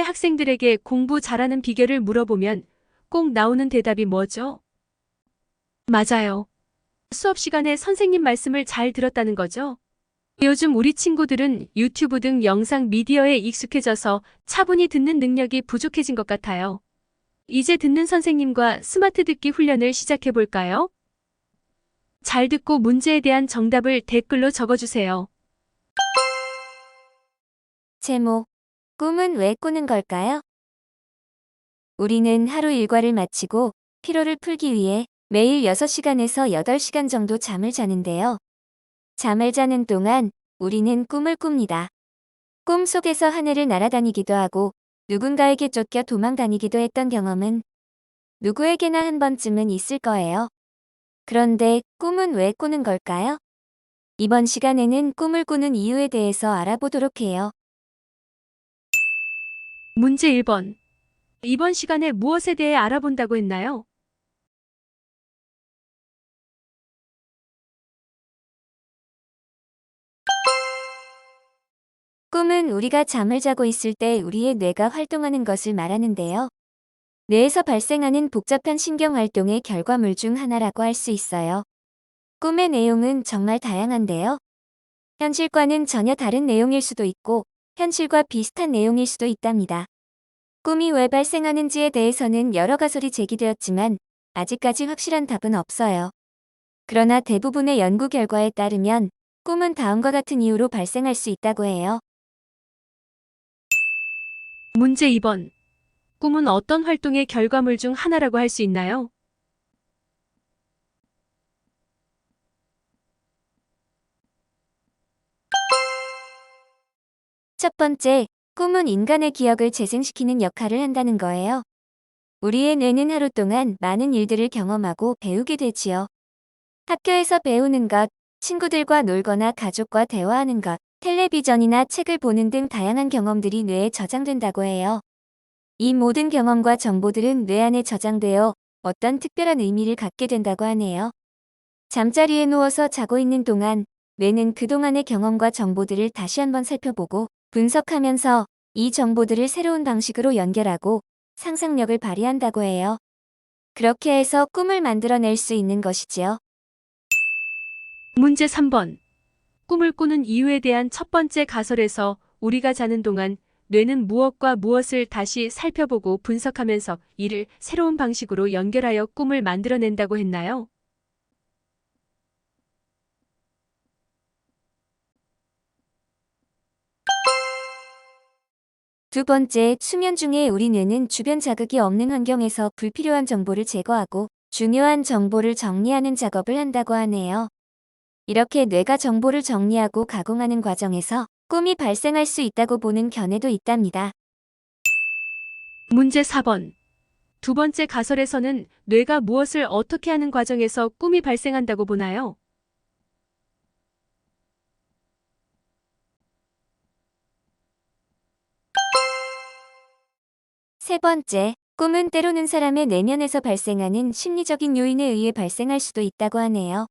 20대 학생들에게 공부 잘하는 비결을 물어보면 꼭 나오는 대답이 뭐죠? 맞아요. 수업 시간에 선생님 말씀을 잘 들었다는 거죠? 요즘 우리 친구들은 유튜브 등 영상 미디어에 익숙해져서 차분히 듣는 능력이 부족해진 것 같아요. 이제 듣는 선생님과 스마트 듣기 훈련을 시작해 볼까요? 잘 듣고 문제에 대한 정답을 댓글로 적어주세요. 제목, 꿈은 왜 꾸는 걸까요? 우리는 하루 일과를 마치고 피로를 풀기 위해 매일 6시간에서 8시간 정도 잠을 자는데요. 잠을 자는 동안 우리는 꿈을 꿉니다. 꿈 속에서 하늘을 날아다니기도 하고 누군가에게 쫓겨 도망다니기도 했던 경험은 누구에게나 한 번쯤은 있을 거예요. 그런데 꿈은 왜 꾸는 걸까요? 이번 시간에는 꿈을 꾸는 이유에 대해서 알아보도록 해요. 문제 1번. 이번 시간에 무엇에 대해 알아본다고 했나요? 꿈은 우리가 잠을 자고 있을 때 우리의 뇌가 활동하는 것을 말하는데요. 뇌에서 발생하는 복잡한 신경활동의 결과물 중 하나라고 할 수 있어요. 꿈의 내용은 정말 다양한데요. 현실과는 전혀 다른 내용일 수도 있고, 현실과 비슷한 내용일 수도 있답니다. 꿈이 왜 발생하는지에 대해서는 여러 가설이 제기되었지만, 아직까지 확실한 답은 없어요. 그러나 대부분의 연구 결과에 따르면, 꿈은 다음과 같은 이유로 발생할 수 있다고 해요. 문제 2번. 꿈은 어떤 활동의 결과물 중 하나라고 할 수 있나요? 첫 번째, 꿈은 인간의 기억을 재생시키는 역할을 한다는 거예요. 우리의 뇌는 하루 동안 많은 일들을 경험하고 배우게 되지요. 학교에서 배우는 것, 친구들과 놀거나 가족과 대화하는 것, 텔레비전이나 책을 보는 등 다양한 경험들이 뇌에 저장된다고 해요. 이 모든 경험과 정보들은 뇌 안에 저장되어 어떤 특별한 의미를 갖게 된다고 하네요. 잠자리에 누워서 자고 있는 동안 뇌는 그동안의 경험과 정보들을 다시 한번 살펴보고 분석하면서 이 정보들을 새로운 방식으로 연결하고 상상력을 발휘한다고 해요. 그렇게 해서 꿈을 만들어낼 수 있는 것이지요. 문제 3번. 꿈을 꾸는 이유에 대한 첫 번째 가설에서 우리가 자는 동안 뇌는 무엇과 무엇을 다시 살펴보고 분석하면서 이를 새로운 방식으로 연결하여 꿈을 만들어낸다고 했나요? 두 번째, 수면 중에 우리 뇌는 주변 자극이 없는 환경에서 불필요한 정보를 제거하고 중요한 정보를 정리하는 작업을 한다고 하네요. 이렇게 뇌가 정보를 정리하고 가공하는 과정에서 꿈이 발생할 수 있다고 보는 견해도 있답니다. 문제 4번. 두 번째 가설에서는 뇌가 무엇을 어떻게 하는 과정에서 꿈이 발생한다고 보나요? 세 번째, 꿈은 때로는 사람의 내면에서 발생하는 심리적인 요인에 의해 발생할 수도 있다고 하네요.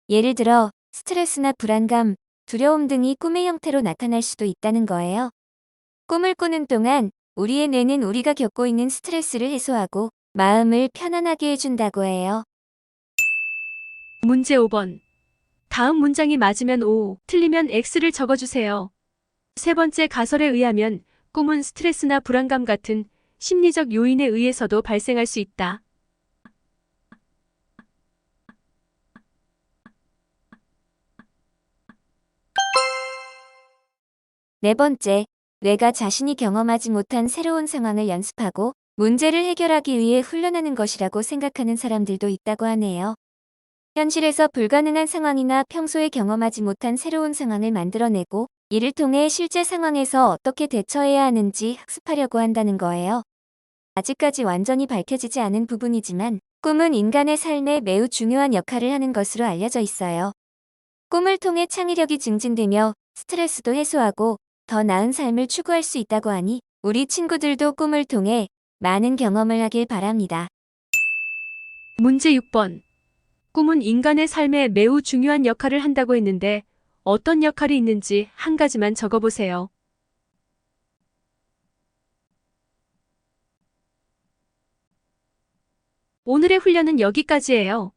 예를 들어 스트레스나 불안감, 두려움 등이 꿈의 형태로 나타날 수도 있다는 거예요. 꿈을 꾸는 동안 우리의 뇌는 우리가 겪고 있는 스트레스를 해소하고 마음을 편안하게 해준다고 해요. 문제 5번. 다음 문장이 맞으면 O, 틀리면 X를 적어주세요. 세 번째 가설에 의하면 꿈은 스트레스나 불안감 같은 심리적 요인에 의해서도 발생할 수 있다. 네 번째, 뇌가 자신이 경험하지 못한 새로운 상황을 연습하고 문제를 해결하기 위해 훈련하는 것이라고 생각하는 사람들도 있다고 하네요. 현실에서 불가능한 상황이나 평소에 경험하지 못한 새로운 상황을 만들어내고 이를 통해 실제 상황에서 어떻게 대처해야 하는지 학습하려고 한다는 거예요. 아직까지 완전히 밝혀지지 않은 부분이지만 꿈은 인간의 삶에 매우 중요한 역할을 하는 것으로 알려져 있어요. 꿈을 통해 창의력이 증진되며 스트레스도 해소하고 더 나은 삶을 추구할 수 있다고 하니 우리 친구들도 꿈을 통해 많은 경험을 하길 바랍니다. 문제 6번. 꿈은 인간의 삶에 매우 중요한 역할을 한다고 했는데 어떤 역할이 있는지 한 가지만 적어보세요. 오늘의 훈련은 여기까지예요.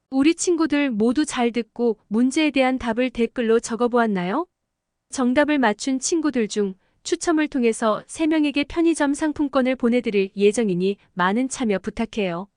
우리 친구들 모두 잘 듣고 문제에 대한 답을 댓글로 적어보았나요? 정답을 맞춘 친구들 중 추첨을 통해서 3명에게 편의점 상품권을 보내드릴 예정이니 많은 참여 부탁해요.